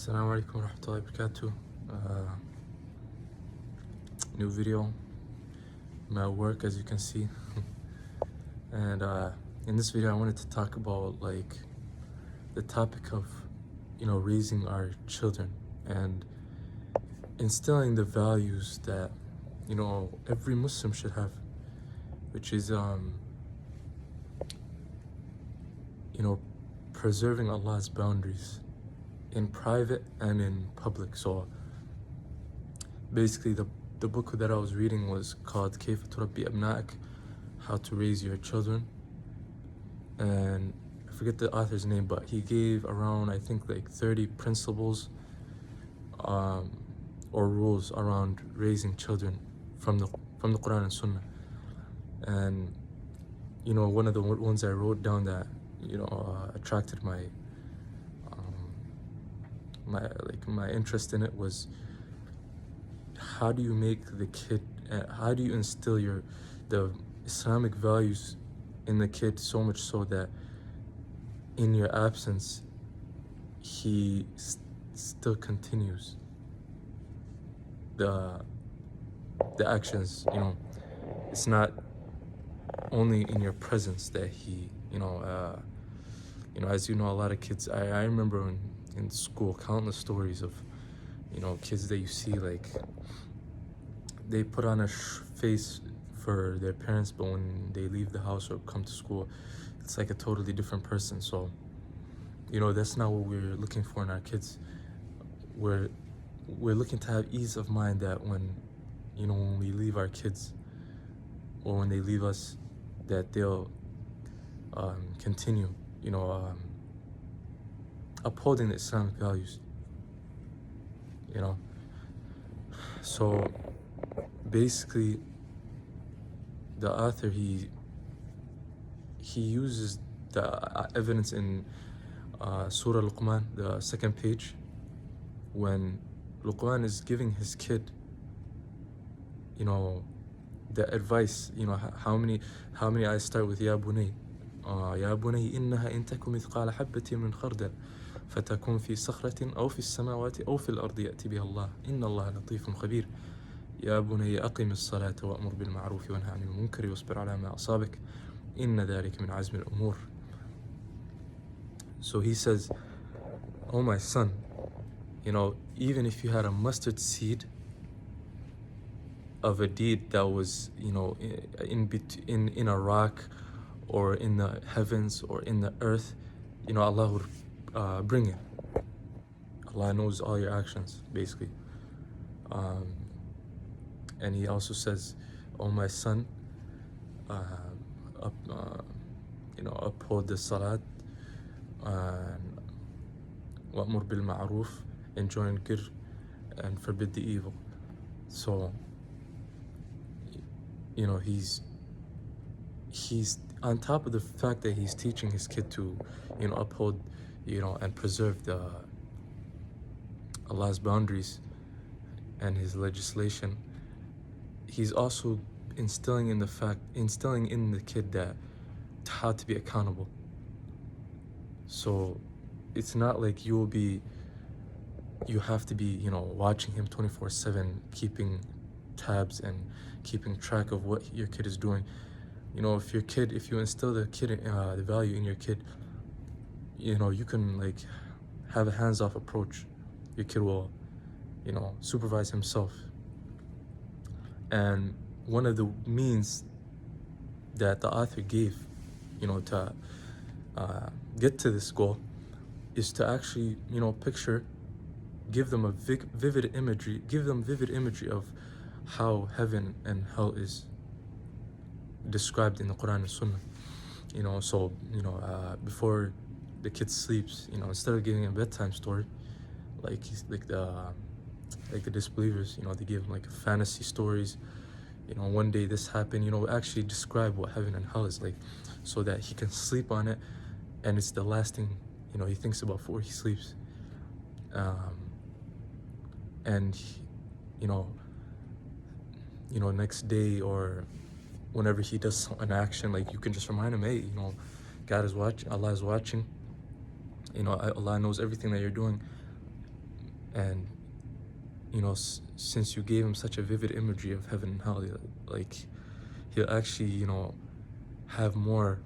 Assalamu alaikum wa rahmatullahi wa barakatuh. New video, my work, as you can see. And in this video I wanted to talk about like the topic of raising our children and instilling the values that every Muslim should have, which is preserving Allah's boundaries in private and in public. So basically the book that I was reading was called كيف تربي أبنائك, how to raise your children, and I forget the author's name, but he gave around I think like 30 principles or rules around raising children from the Quran and Sunnah. And one of the ones I wrote down that attracted my interest in it was, how do you make the kid, how do you instill the Islamic values in the kid so much so that in your absence he still continues the actions. It's not only in your presence that he as a lot of kids, I remember in school countless stories of kids that you see, like they put on a face for their parents, but when they leave the house or come to school, it's like a totally different person. So that's not what we're looking for in our kids. We're looking to have ease of mind that when we leave our kids, or when they leave us, that they'll continue upholding the Islamic values. So basically the author, he uses the evidence in Surah Luqman, the second page, when Luqman is giving his kid the advice. How many ayahs start with Ya Bunay, Ya Bunay innaha in taku mithqala habbatin min khardal فتكون في صخرة أو في السماوات أو في الأرض يأتي بها الله إن الله لطيف خبير يا بني أقم الصلاة وأمر بالمعروف وانهى عن المنكر واصبر على ما أصابك إن ذلك من عزم الأمور. So he says, oh my son, even if you had a mustard seed of a deed that was in a rock or in the heavens or in the earth, Allah would bring it. Allah knows all your actions, basically. And he also says, oh my son, uphold the salat, and wa'mur bil ma'ruf, enjoin good and forbid the evil. So he's on top of the fact that he's teaching his kid to uphold and preserve Allah's boundaries and his legislation. He's also instilling in the kid that how to be accountable. So it's not like you have to be watching him 24/7, keeping tabs and keeping track of what your kid is doing. If you instill the value in your kid, you can like have a hands-off approach. Your kid will supervise himself. And one of the means that the author gave to get to this goal is to actually give them vivid imagery of how heaven and hell is described in the Quran and Sunnah. So before the kid sleeps, instead of giving a bedtime story like the disbelievers, they give like fantasy stories. One day this happened. Actually describe what heaven and hell is like, so that he can sleep on it, and it's the last thing he thinks about before he sleeps. And next day or whenever he does an action, like you can just remind him, hey, God is watching, Allah is watching. Allah knows everything that you're doing. And since you gave him such a vivid imagery of heaven and hell, like he'll actually have more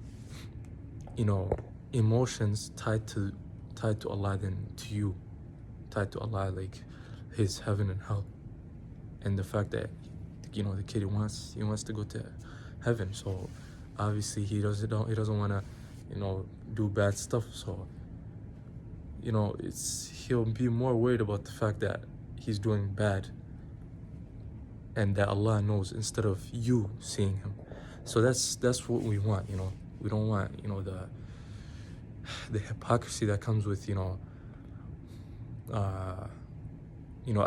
emotions tied to Allah than to you, tied to Allah, like his heaven and hell, and the fact that the kid wants to go to heaven. So obviously he doesn't want to do bad stuff. So he'll be more worried about the fact that he's doing bad and that Allah knows, instead of you seeing him. So that's what we want. We don't want the hypocrisy that comes with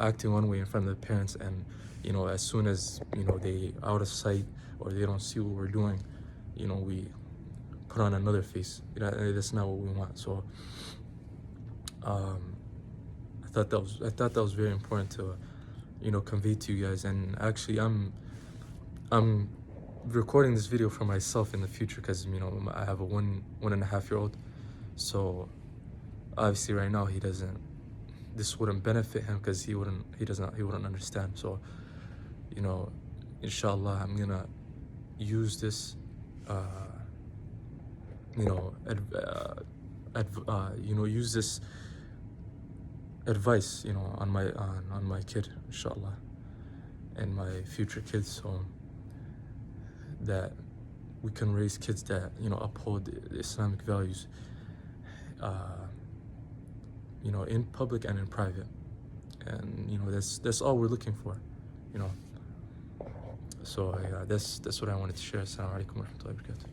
acting one way in front of the parents, and as soon as they out of sight or they don't see what we're doing, we put on another face. That's not what we want. So I thought that was very important to convey to you guys. And actually I'm recording this video for myself in the future, because I have a 1.5-year-old. So obviously right now this wouldn't benefit him, because he wouldn't understand. So inshallah, I'm gonna use this use this advice on my kid, inshallah, and my future kids, so that we can raise kids that uphold the Islamic values in public and in private. And that's all we're looking for. So yeah, that's what I wanted to share. Assalamu alaikum wa rahmatullahi wa barakatuh.